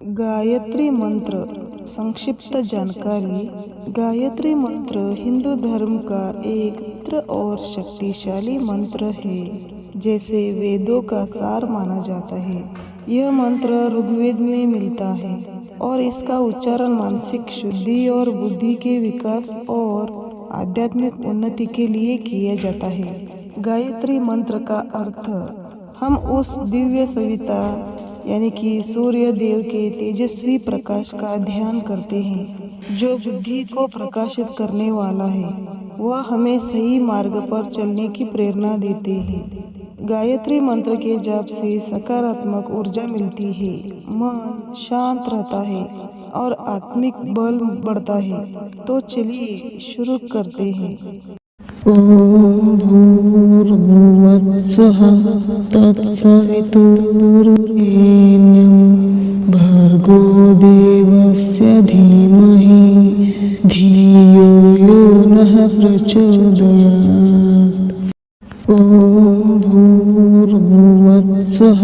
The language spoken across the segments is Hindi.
गायत्री मंत्र संक्षिप्त जानकारी। गायत्री मंत्र हिंदू धर्म का एक पवित्र और शक्तिशाली मंत्र है, जैसे वेदों का सार माना जाता है। यह मंत्र ऋग्वेद में मिलता है और इसका उच्चारण मानसिक शुद्धि और बुद्धि के विकास और आध्यात्मिक उन्नति के लिए किया जाता है। गायत्री मंत्र का अर्थ, हम उस दिव्य सविता यानी कि सूर्य देव के तेजस्वी प्रकाश का ध्यान करते हैं, जो बुद्धि को प्रकाशित करने वाला है। वह हमें सही मार्ग पर चलने की प्रेरणा देते हैं। गायत्री मंत्र के जाप से सकारात्मक ऊर्जा मिलती है, मन शांत रहता है और आत्मिक बल बढ़ता है। तो चलिए शुरू करते हैं। ॐ भूर्भुवः स्वः तत्सवितुर्वरेण्यं भर्गो देवस्य धीमहि धियो यो नः प्रचोदयात्। ॐ भूर्भुवः स्वः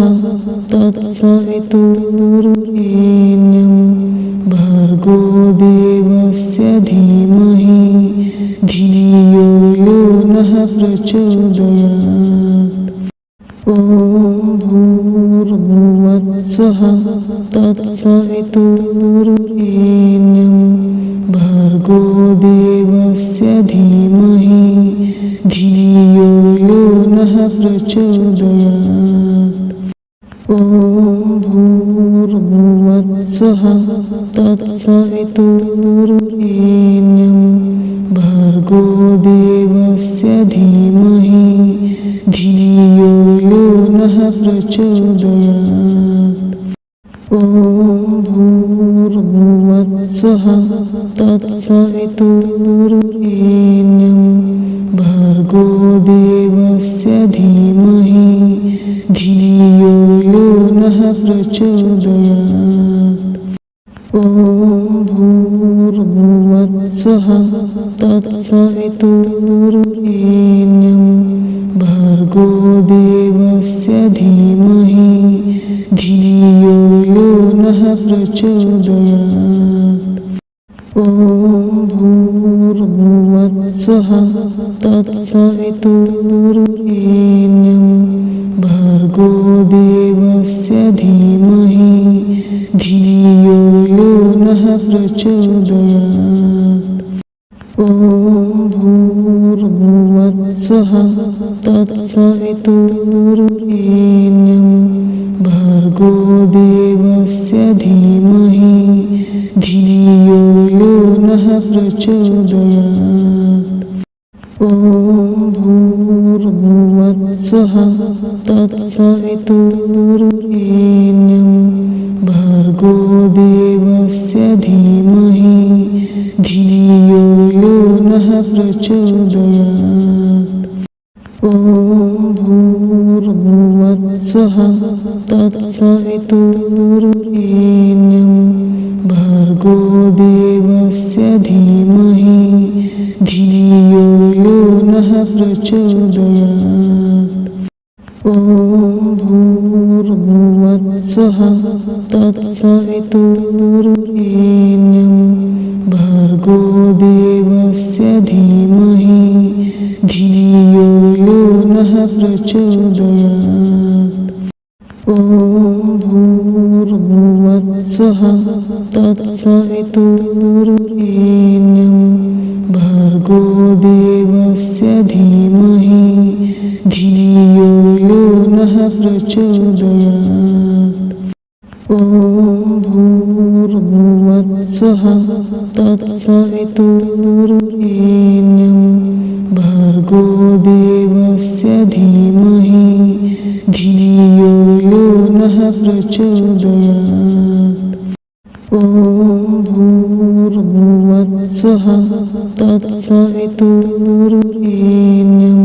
तत्सवितुर्वरेण्यं भर्गो देवस्य धीमहि धियो यो नः प्रचोदयात्। ॐ भूर्भुवः स्वः तत्सवितुर्वरेण्यं भर्गो देवस्य धीमहि धियो यो नः प्रचोदयात्। ॐ भूर्भुवः स्वः तत्सवितुर्वरेण्यं भर्गो देवस्य धीमहि धियो यो नः प्रचोदयात्। ॐ भूर्भुवः स्वः तत्सवितुर्वरेण्यं भर्गो देवस्य धीमहि धियो यो नः प्रचोदयात्। ॐ भूर्भुवः स्वः तत्सवितुर्वरेण्यं भर्गो देवस्य धीमहि धियो यो नः प्रचोदयात्। ॐ भूर्भुवः स्वः तत्सवितुर्वरेण्यं भर्गो देवस्य धीमहि धियो यो नः प्रचोदयात्। ॐ भूर्भुवः स्वः तत्सवितुर्वरेण्यं भर्गो देवस्य धीमहि धियो यो नः प्रचोदयात्। ॐ भूर्भुवः स्वः तत्सवितुर्वरेण्यं भर्गो देवस्य धीमहि धियो यो नः प्रचोदयात्। ॐ भूर्भुवः स्वः तत्सवितुर्वरेण्यं भर्गो देवस्य धीमहि धियो यो नः प्रचोदयात्। ॐ भूर्भुवः स्वः तत्सवितुर्वरेण्यं भर्गो देवस्य धीमहि धियो यो नः प्रचोदयात्। ॐ भूर्भुवः स्वः तत्सवितुर्वरेण्यं भर्गो देवस्य धीमहि धियो यो नः प्रचोदयात्। ॐ भूर्भुवः स्वः तत्सवितुर्वरेण्यं भर्गो देवस्य धीमहि धियो यो नः प्रचोदयात्। ॐ भूर्भुवः स्वः तत्सवितुर्वरेण्यं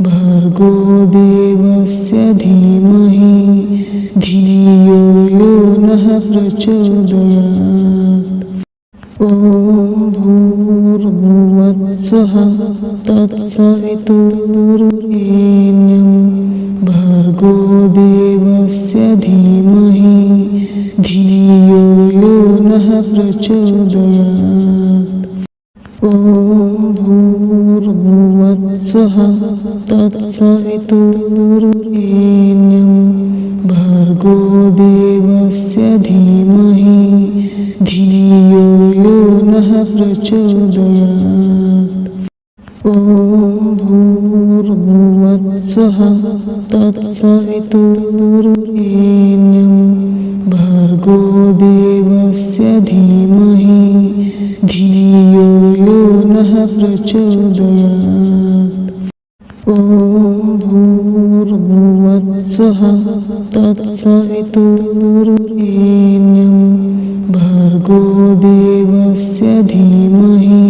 भर्गो देवस्य धीमहि धियो यो नः प्रचोदयात्। ॐ भूर्भुवः स्वः तत्सवितुर्वरेण्यं भर्गो देवस्य धीमहि धियो प्रचोदयात्। ॐ भूर्भुवस्सुः तत्सवितुर्वरेण्यं भर्गो देवस्य धीमहि धियो यो नः प्रचोदयात्। ॐ भूर्भुवस्सुः तत्सवितुर्वरेण्यं भर्गो देवस्य धीमहि धियो यो नः प्रचोदयात्। ॐ भूर्भुवस्सुः तत्सवितुर्वरेण्यं भर्गो देवस्य धीमहि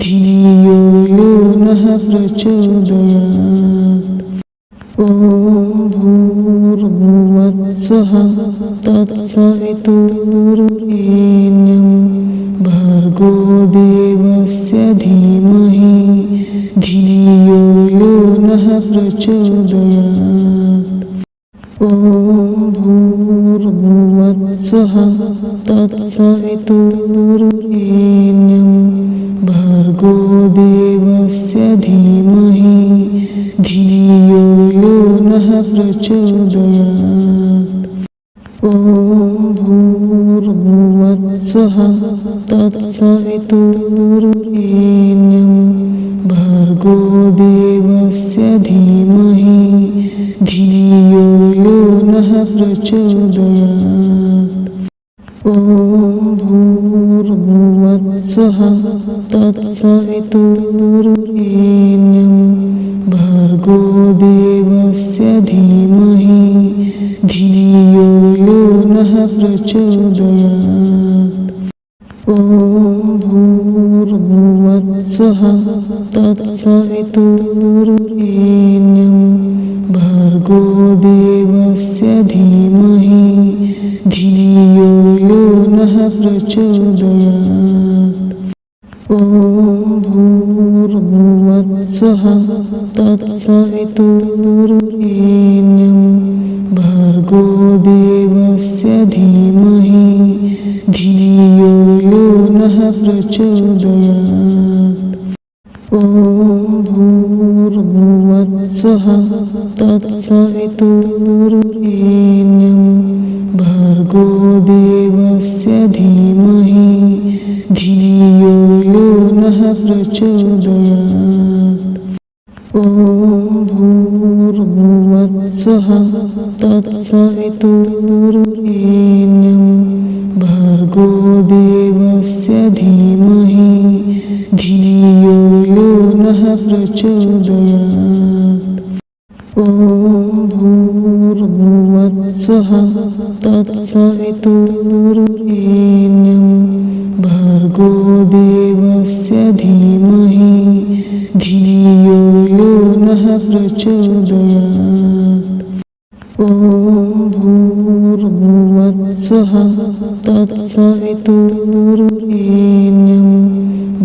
धियो यो नः प्रचोदयात्। ॐ भूर्भुवस्सुः तत्सवितुर्वरेण्यं भर्गो देवस्य धीमहि धियो यो नः प्रचोदयात्। ॐ भूर्भुवस्सुः तत्सवितुर्वरेण्यं भर्गो देवस्य धीमहि धियो यो नः प्रचोदयात्। ॐ भूर्भुवस्सुः तत्सवितुर्वरेण्यं भर्गो देवस्य धीमहि धियो यो नः प्रचोदयात्। ॐ भूर्भुवस्सुः तत्सवितुर्वरेण्यं भर्गो देवस्य धीमहि धियो यो नः प्रचोदयात्। ॐ भूर्भुवस्सुः तत्सवितुर्वरेण्यं भर्गो देवस्य धीमहि धियो यो नः प्रचोदयात्। ॐ भूर्भुवस्सुः तत्सवितुर्वरेण्यं भर्गो देवस्य धीमहि धियो यो नः प्रचोदयात्। ॐ भूर्भुवस्सुः तत्सवितुर्वरेण्यं भर्गो देवस्य धीमहि धियो यो नः प्रचोदयात्। ॐ भूर्भुवस्सुः तत्सवितुर्वरेण्यं भर्गो देवस्य धीमहि धियो यो नः प्रचोदयात्। ॐ भूर्भुवस्सुः तत्सवितुर्वरेण्यं भर्गो देवस्य धीमहि धियो यो नः प्रचोदयात्। ॐ भूर्भुवस्सुः तत्सवितुर्वरेण्यं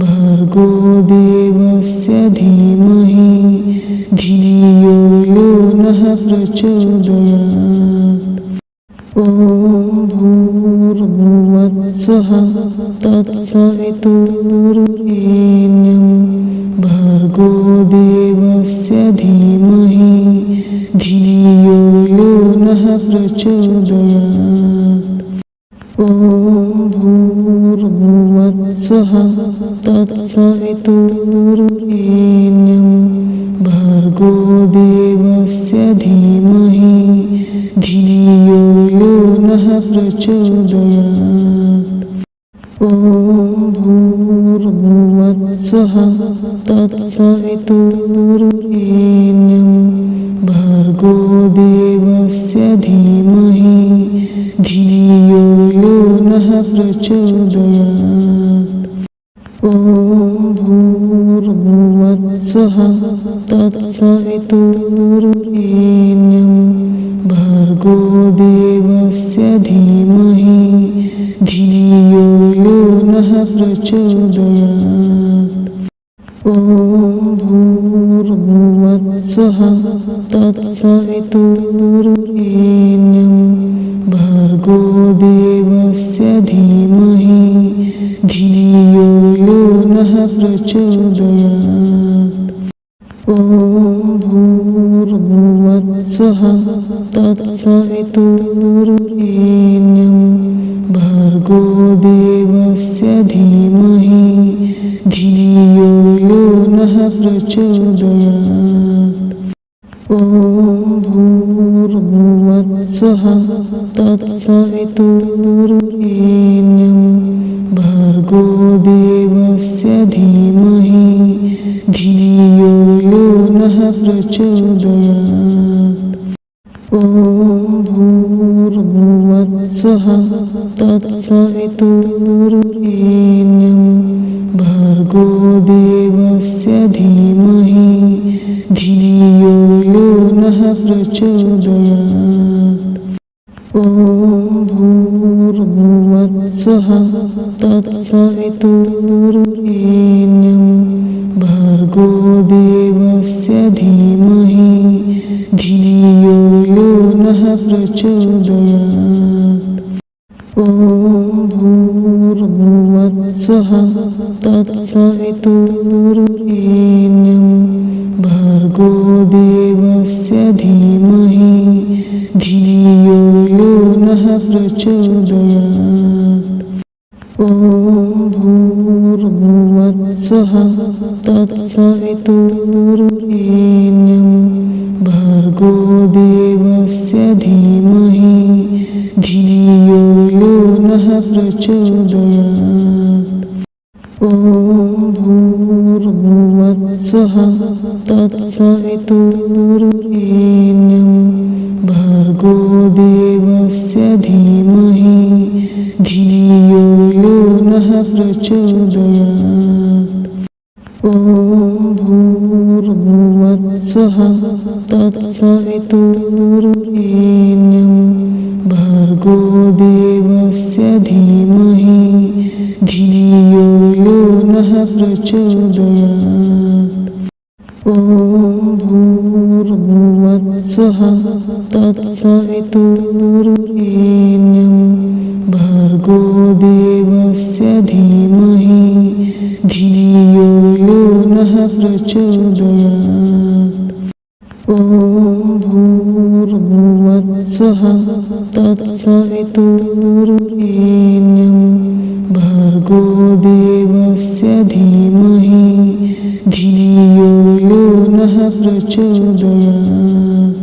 भर्गो देवस्य धीमहि धियो यो नः प्रचोदयात्। ॐ भूर्भुवस्सुः तत्सवितुर्वरेण्यं भर्गो देवस्य धीमहि धियो यो नः प्रचोदयात्। ॐ भूर्भुवस्सुः तत्सवितुर्वरेण्यं भर्गो देवस्य धीमहि धियो यो नः प्रचोदयात्। ॐ भूर्भुवस्सुः तत्सवितुर्वरेण्यं भर्गो देवस्य धीमहि धियो यो नः प्रचोदयात्। ॐ भूर्भुवस्सुः तत्सवितुर्वरेण्यं भर्गो देवस्य धीमहि धियो यो नः प्रचोदयात्। ॐ भूर्भुवस्सुः तत्सवितुर्वरेण्यं भर्गो देवस्य देवस्य धीमहि धियो यो नः प्रचोदयात्। ॐ भूर्भुवस्सुः तत्सवितुर्वरेण्यं भर्गो देवस्य धीमहि धियो यो नः प्रचोदयात्। ॐ भूर्भुवस्सुः तत्सवितुर्वरेण्यं भर्गो देवस्य धीमहि धियो यो नः प्रचोदयात्। ॐ भूर्भुवस्सुः तत्सवितुर्वरेण्यं भर्गो देवस्य धीमहि धियो यो नः प्रचोदयात्। ॐ भूर्भुवस्सुः तत्सवितुर्वरेण्यं भर्गो देवस्य धीमहि धियो यो नः प्रचोदयात्। ॐ भूर्भुवस्सुः तत्सवितुर्वरेण्यं भर्गो देवस्य धीमहि धियो यो नः प्रचोदयात्। ॐ भूर्भुवस्सुः तत्सवितुर्वरेण्यं भर्गो देवस्य धीमहि धियो यो नः प्रचोदयात्। ॐ भूर्भुवस्सुः तत्सवितुर्वरेण्यं भर्गो देवस्य धीमहि धियो यो नः प्रचोदयात्। ॐ भूर्भुवस्सुः तत्सवितुर्वरेण्यं भर्गो देवस्य धीमहि धियो यो नः प्रचोदयात्। ॐ भूर्भुवस्सुः तत्सवितुर्वरेण्यं भर्गो देवस्य धीमहि धियो यो नः प्रचोदयात्। ॐ भूर्भुवस्सुः तत्सवितुर्वरेण्यं भर्गो देवस्य धीमहि धियो यो नः प्रचोदयात्।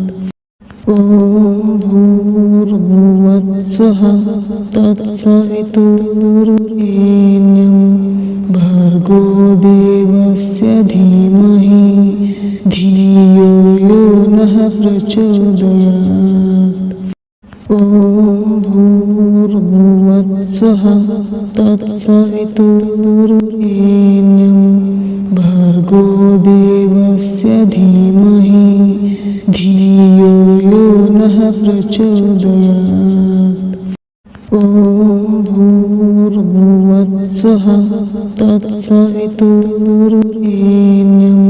ॐ भूर्भुवस्सुः तत्सवितुर्वरेण्यं भर्गो देवस्य धीमहि धियो यो नः प्रचोदयात्। ॐ भूर्भुवस्सुः तत्सवितुर्वरेण्यं भर्गो देवस्य धीमहि धियो यो नः प्रचोदयात्। ॐ भूर्भुवस्सुः तत्सवितुर्वरेण्यं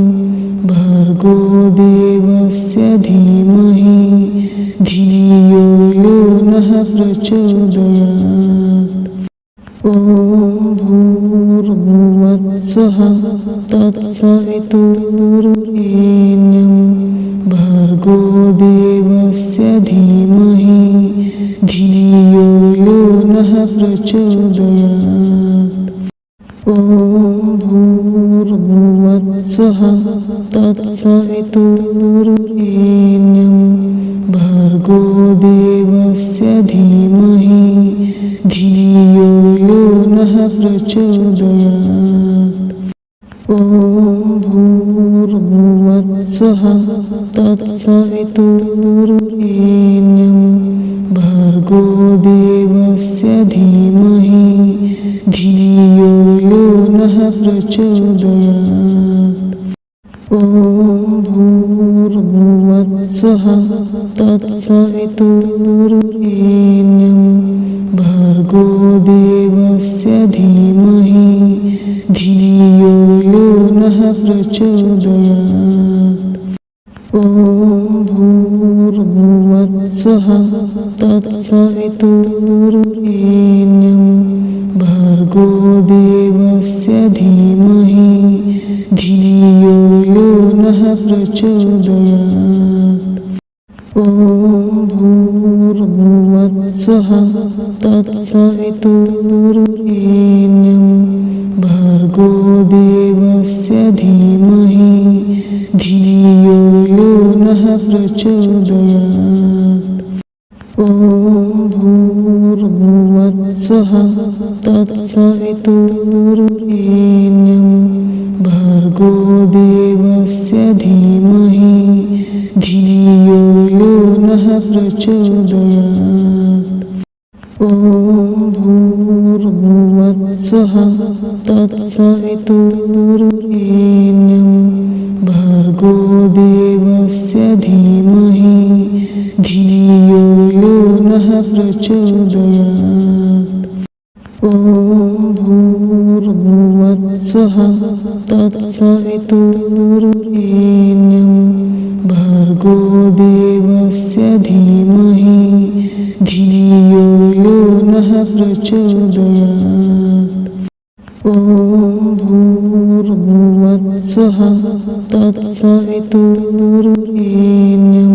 भर्गो देवस्य धीमहि धियो यो नः प्रचोदयात्। ॐ भूर्भुवस्सुः तत्सवितुर्वरेण्यं भर्गो देवस्य धीमहि धियो यो नः प्रचोदयात्। ॐ भूर्भुवस्सुः तत्सवितुर्वरेण्यं भर्गो देवस्य धीमहि धियो यो नः प्रचोदयात्। ॐ भूर्भुवस्सुः तत्सवितुर्वरेण्यं भर्गो देवस्य धीमहि धियो यो नः प्रचोदयात्। ॐ भूर्भुवस्सुः तत्सवितुर्वरेण्यं भर्गो देवस्य धीमहि धियो यो नः प्रचोदयात्। ॐ भूर्भुवस्सुः तत्सवितुर्वरेण्यं भर्गो देवस्य धीमहि धियो यो नः प्रचोदयात्। ॐ भूर्भुवस्सुः तत्सवितुर्वरेण्यं भर्गो देवस्य धीमहि धियो यो नः प्रचोदयात्। ॐ भूर्भुवस्सुः तत्सवितुर्वरेण्यं भर्गो देवस्य धीमहि धियो यो नः प्रचोदयात्। ॐ भूर्भुवस्सुः तत्सवितुर्वरेण्यं भर्गो देवस्य धीमहि धियो यो नः प्रचोदयात्। ॐ भूर्भुवस्सुः तत्सवितुर्वरेण्यं भर्गो देवस्य धीमहि धियो यो नः प्रचोदयात्। ॐ भूर्भुवस्सुः तत्सवितुर्वरेण्यं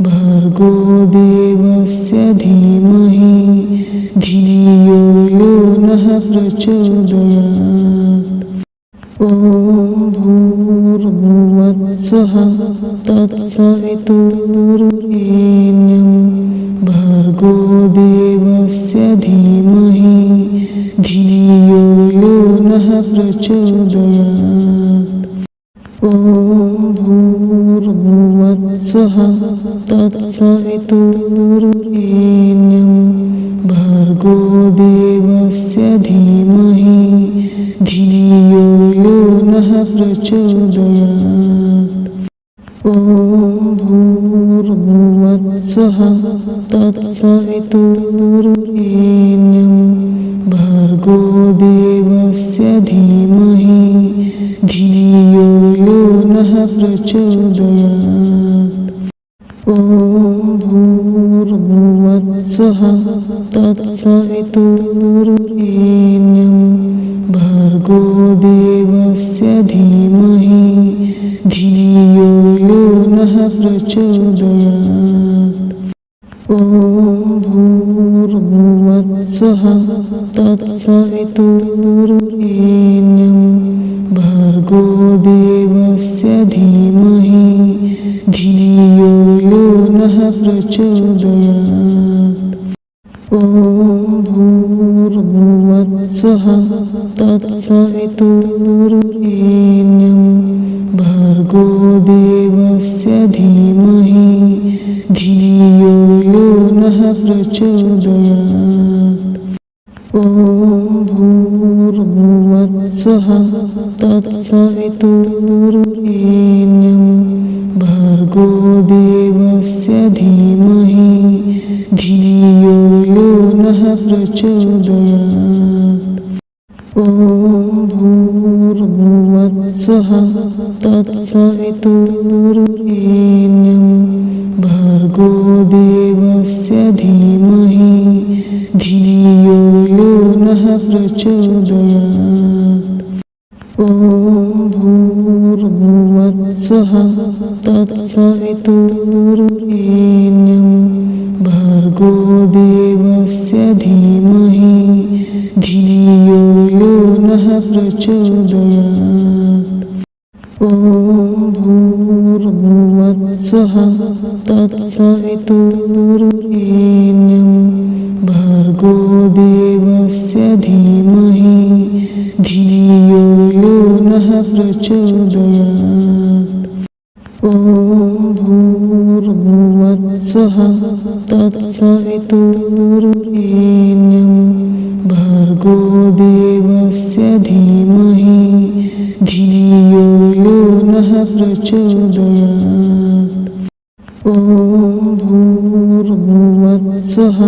भर्गो देवस्य धीमहि धियो यो नः प्रचोदयात्। ॐ भूर्भुवस्सुः तत्सवितुर्वरेण्यं भर्गो देवस्य धीमहि धियो यो नः प्रचोदयात्। ॐ भूर्भुवस्सुः तत्सवितुर्वरेण्यं भर्गो देवस्य धीमहि धियो यो नः प्रचोदयात्। ॐ भूर्भुवस्सुः तत्सवितुर्वरेण्यं भर्गो देवस्य धीमहि धियो यो नः प्रचोदयात्। ॐ भूर्भुवस्सुः तत्सवितुर्वरेण्यं भर्गो देवस्य धीमहि धियो यो नः प्रचोदयात्। ॐ भूर्भुवस्सुः तत्सवितुर्वरेण्यं भर्गो देवस्य धीमहि धियो यो नः प्रचोदयात्। ॐ भूर्भुवस्सुः तत्सवितुर्वरेण्यं भर्गो देवस्य धीमहि धियो यो नः प्रचोदयात्। ॐ भूर्भुवस्सुः तत्सवितुर्वरेण्यं भर्गो देवस्य धीमहि धियो यो नः प्रचोदयात्। ॐ भूर्भुवस्सुः तत्सवितुर्वरेण्यं भर्गो देवस्य धीमहि धियो यो नः प्रचोदयात्। ॐ भूर्भुवस्सुः तत्सवितुर्वरेण्यं भर्गो देवस्य धीमहि धियो यो नः प्रचोदयात्। ॐ भूर्भुवस्सुः तत्सवितुर्वरेण्यं भर्गो देवस्य धीमहि धियो यो नः प्रचोदयात्। ॐ भूर्भुवस्सुः तत्सवितुर्वरेण्यं भर्गो देवस्य धीमहि धियो यो नः प्रचोदयात्। ॐ भूर्भुवस्सुः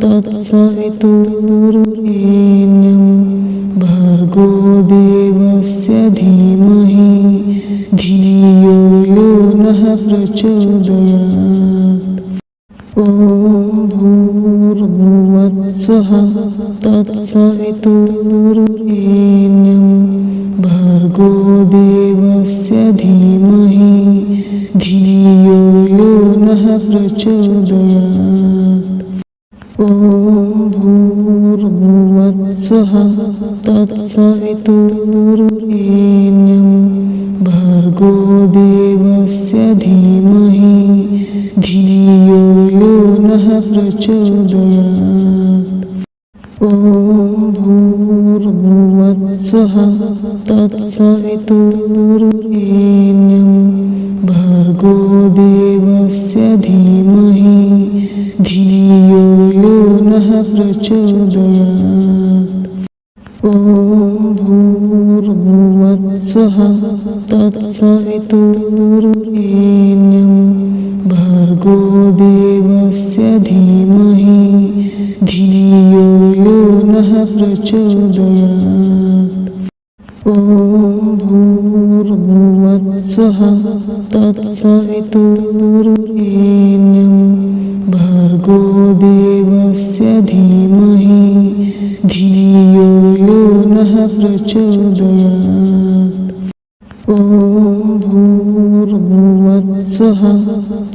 तत्सवितुर्वरेण्यं भर्गो देवस्य धीमहि धियो यो नः प्रचोदयात्। ॐ भूर्भुवस्सुः तत्सवितुर्वरेण्यं भर्गो देवस्य धीमहि धियो यो नः प्रचोदयात्। ॐ भूर्भुवस्सुः तत्सवितुर्वरेण्यं भर्गो देवस्य धीमहि धियो यो नः प्रचोदयात्। ॐ भूर्भुवस्सुः तत्सवितुर्वरेण्यं भर्गो देवस्य धीमहि धियो यो नः प्रचोदयात्। ॐ भूर्भुवस्सुः तत्सवितुर्वरेण्यं भर्गो देवस्य धीमहि धियो यो नः प्रचोदयात्। ॐ भूर्भुवस्सुः तत्सवितुर्वरेण्यं भर्गो देवस्य धीमहि धियो यो नः प्रचोदयात्। ॐ भूर्भुवस्सुः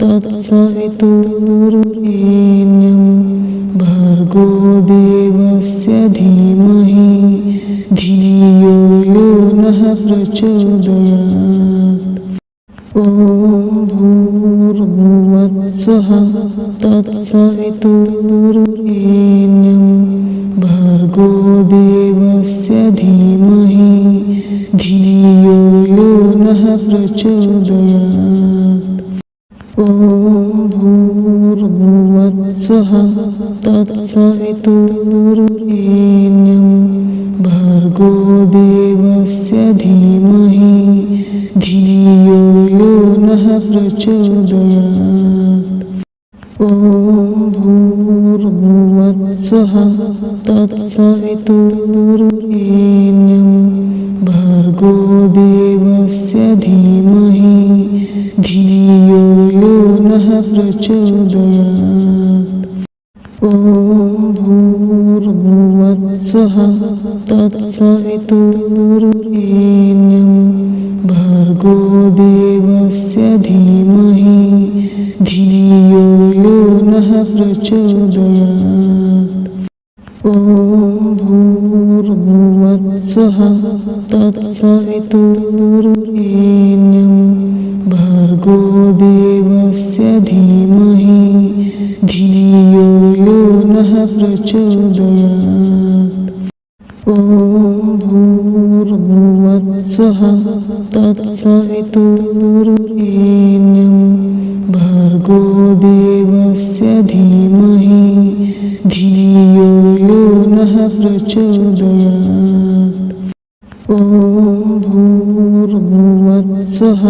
तत्सवितुर्वरेण्यं भर्गो देवस्य धीमहि धियो यो नः प्रचोदयात्। ॐ भूर्भुवस्सुः तत्सवितुर्वरेण्यं भर्गो देवस्य धीमहि धियो यो नः प्रचोदयात्। ॐ भूर्भुवस्सुः तत्सवितुर्वरेण्यं भर्गो देवस्य धीमहि धियो यो नः प्रचोदयात्। ॐ भूर्भुवस्सुः तत्सवितुर्वरेण्यं भर्गो देवस्य धीमहि धियो यो नः प्रचोदयात्। ॐ भूर्भुवस्सुः तत्सवितुर्वरेण्यं भर्गो देवस्य धीमहि धियो यो नः प्रचोदयात्। ॐ भूर्भुवस्सुः तत्सवितुर्वरेण्यं भर्गो देवस्य धीमहि धियो यो नः प्रचोदयात्। ॐ भूर्भुवस्सुः तत्सवितुर्वरेण्यं भर्गो देवस्य धीमहि धियो यो नः प्रचोदयात्। ॐ भूर्भुवस्सुः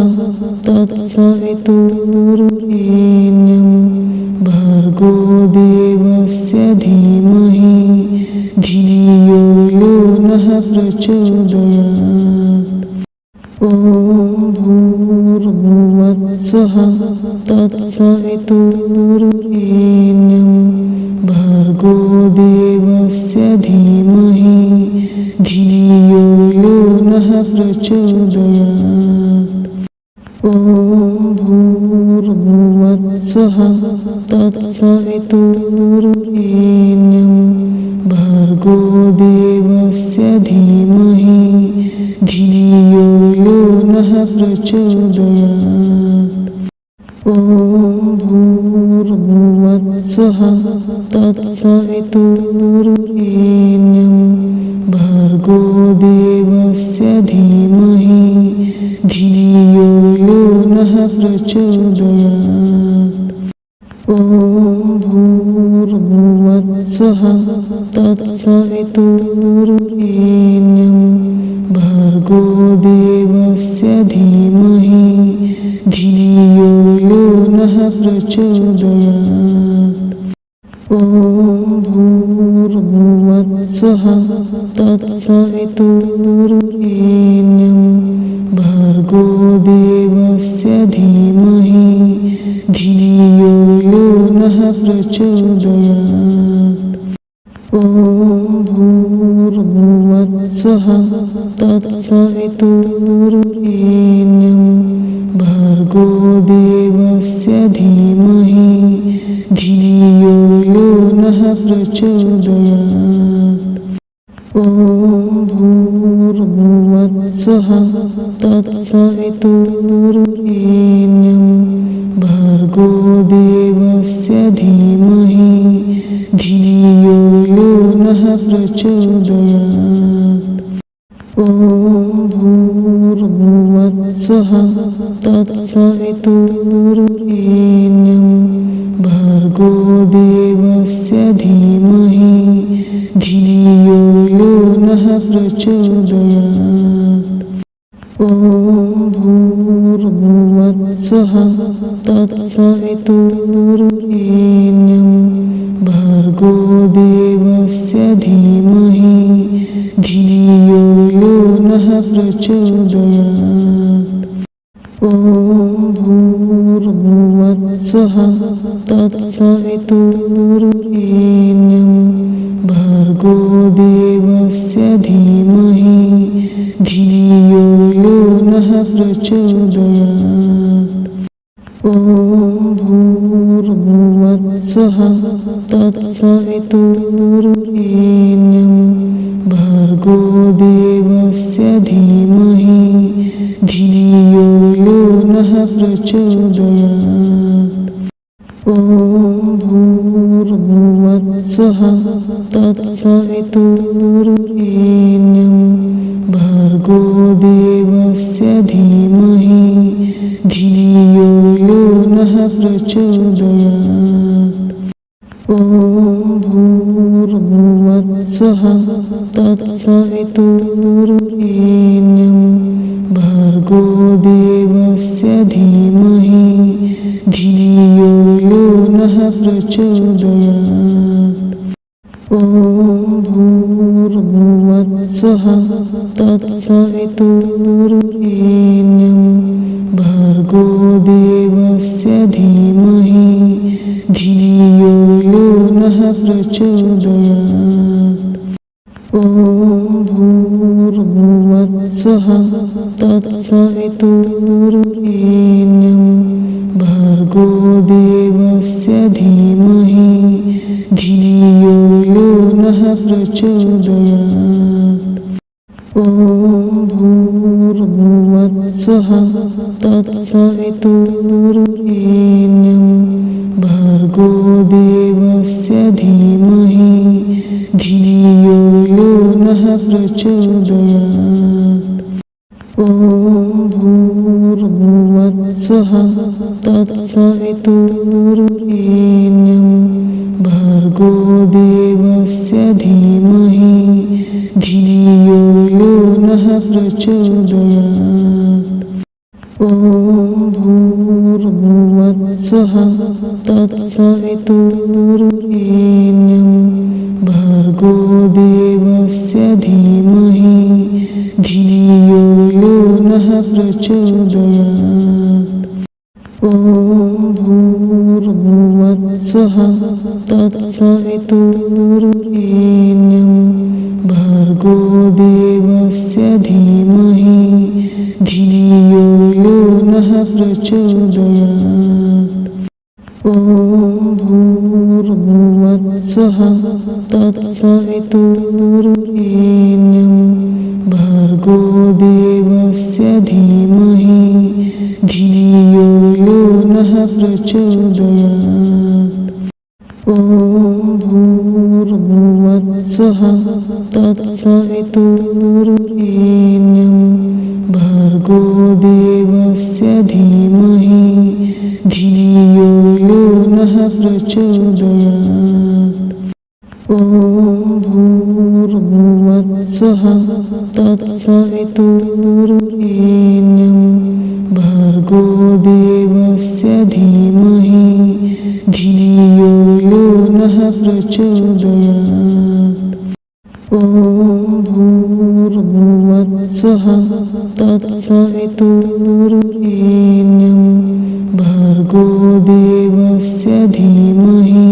तत्सवितुर्वरेण्यं भर्गो देवस्य धीमहि धियो यो नः प्रचोदयात्। ॐ भूर्भुवस्सुः तत्सवितुर्वरेण्यं भर्गो देवस्य धीमहि धियो यो नः प्रचोदयात्। ॐ भूर्भुवस्सुः तत्सवितुर्वरेण्यं भर्गो देवस्य धीमहि धियो यो नः प्रचोदयात्। ॐ भूर्भुवस्सुः तत्सवितुर्वरेण्यं भर्गो देवस्य धीमहि धियो यो नः प्रचोदयात्। ॐ भूर्भुवस्सुः तत्सवितुर्वरेण्यं भर्गो देवस्य धीमहि धियो यो नः प्रचोदयात्। ॐ भूर्भुवस्सुः तत्सवितुर्वरेण्यं भर्गो देवस्य धीमहि धियो यो नः प्रचोदयात्। ॐ भूर्भुवत्स्वः तत्सवितुर्वरेण्यं भर्गो देवस्य धीमहि धियो यो नः प्रचोदयात्। ॐ भूर्भुवत्स्वः तत्सवितुर्वरेण्यं भर्गो देवस्य धीमहि धियो यो नः प्रचोदयात्। ॐ भूर्भुवत्स्वः तत्सवितुर्वरेण्यं भर्गो देवस्य धीमहि धियो यो नः प्रचोदयात्। ॐ भूर्भुवत्स्वः तत्सवितुर्वरेण्यं भर्गो देवस्य धीमहि धियो यो नः प्रचोदयात्। ॐ भूर्भुवत्स्वः तत्सवितुर्वरेण्यं भर्गो देवस्य धीमहि धियो यो नः प्रचोदयात्। ॐ भूर्भुवत्स्वः तत्सवितुर्वरेण्यं भर्गो देवस्य धीमहि धियो यो नः प्रचोदयात्। ॐ भूर्भुवत्स्वः तत्सवितुर्वरेण्यं भर्गो देवस्य धीमहि धियो यो नः प्रचोदयात्। ॐ भूर्भुवत्स्वः तत्सवितुर्वरेण्यं भर्गो देवस्य धीमहि धियो यो नः प्रचोदयात्। ॐ भूर्भुवत्स्वः तत्सवितुर्वरेण्यं भर्गो देवस्य धीमहि धियो यो नः प्रचोदयात्। ॐ भूर्भुवत्स्वः तत्सवितुर्वरेण्यं भर्गो देवस्य धीमहि धियो यो नः प्रचोदयात्। ॐ भूर्भुवत्स्वः तत्सवितुर्वरेण्यं भर्गो देवस्य धीमहि धियो यो नः प्रचोदयात्। ॐ भूर्भुवत्स्वः तत्सवितुर्वरेण्यं भर्गो देवस्य धीमहि धियो यो नः प्रचोदयात्। ॐ भूर्भुवत्स्वः तत्सवितुर्वरेण्यं भर्गो देवस्य धीमहि धियो यो नः प्रचोदयात्। ॐ भूर्भुवत्स्वः तत्सवितुर्वरेण्यं भर्गो देवस्य धीमहि धियो यो नः प्रचोदयात्। ॐ भूर्भुवत्स्वः तत्सवितुर्वरेण्यं भर्गो देवस्य धीमहि धियो यो नः प्रचोदयात्। ॐ भूर्भुवत्स्वः तत्सवितुर्वरेण्यं भर्गो देवस्य धीमहि धियो यो नः प्रचोदयात्। ॐ भूर्भुवत्स्वः तत्सवितुर्वरेण्यं भर्गो देवस्य धीमहि धियो यो नः प्रचोदयात्। ॐ भूर्भुवत्स्वः तत्सवितुर्वरेण्यं भर्गो देवस्य धीमहि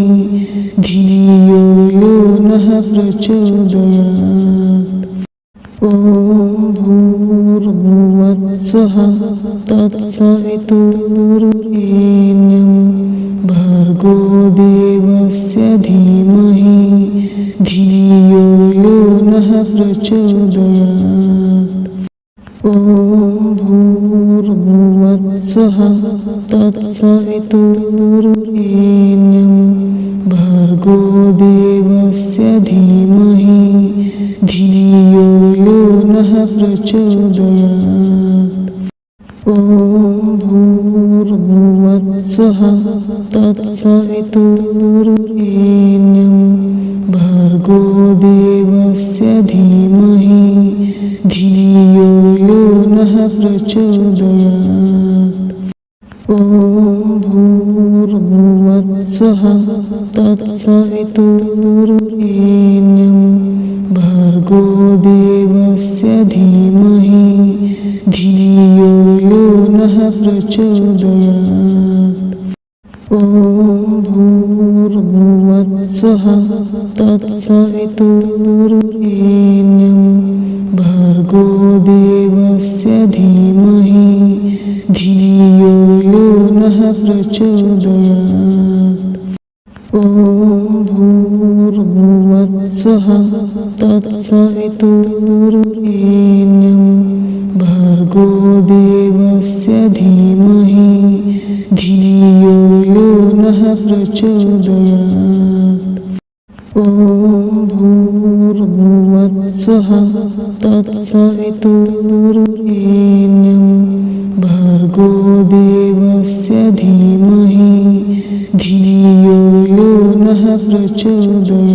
धियो यो नः प्रचोदयात्। ॐ भूर्भुवस्सुः तत्सवितुर्वरेण्यं भर्गो देवस्य धीमहि धियो यो नः प्रचोदयात् ॐ भूर्भुवस्सुः तत्सवितुर्वरेण्यं भर्गो देवस्य धीमहि धियो यो नः प्रचोदयात् ॐ भूर्भुवस्सुः तत्सवितुर्वरेण्यं भर्गो देवस्य धीमहि धियो यो नः प्रचोदयात् ॐ भूर्भुवस्सुः तत्सवितुर्वरेण्यं भर्गो देवस्य धीमहि धियो यो नः प्रचोदयात् ॐ भूर्भुवस्सुः तत्सवितुर्वरेण्यं भर्गो देवस्य धीमहि धियो यो नः प्रचोदयात् ॐ भूर्भुवस्सुः तत्सवितुर्वरेण्यं भर्गो देवस्य धीमहि धियो यो नः प्रचोदयात् ॐ भूर्भुवस्सुः तत्सवितुर्वरेण्यं भर्गो देवस्य धीमहि धियो यो नः प्रचोदयात्